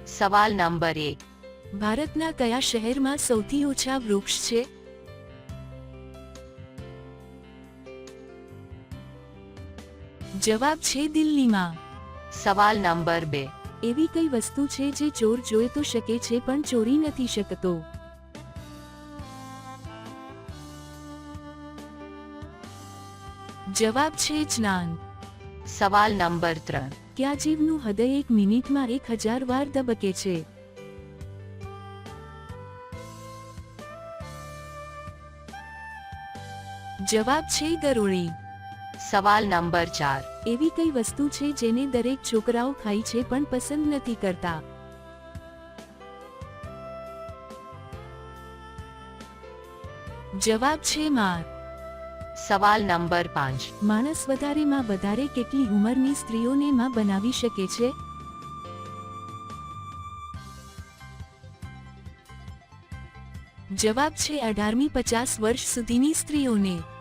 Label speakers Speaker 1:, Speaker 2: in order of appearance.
Speaker 1: સવાલ નંબર 1.
Speaker 2: ભારતના કયા શહેરમાં સૌથી ઓછા વૃક્ષ છે? જવાબ છે દિલ્હીમાં.
Speaker 1: સવાલ નંબર 2.
Speaker 2: એવી કઈ વસ્તુ છે જે ચોર જોઈ તો શકે છે પણ ચોરી નથી શકતો? જવાબ છે જ્ઞાન.
Speaker 1: સવાલ નંબર 3.
Speaker 2: કયા જીવનું હૃદય 1 મિનિટમાં 1000 વાર ધબકે છે? જવાબ છે ગરોળી.
Speaker 1: સવાલ નંબર 4.
Speaker 2: એવી કઈ વસ્તુ છે જેને દરેક છોકરાઓ ખાય છે પણ પસંદ નથી કરતા? જવાબ છે માર.
Speaker 1: સવાલ નંબર 5.
Speaker 2: માણસ વધારેમાં વધારે કેટલી ઉંમરની સ્ત્રીઓને માં બનાવી શકે છે? જવાબ છે 18મી 50 વર્ષ સુધીની સ્ત્રીઓને.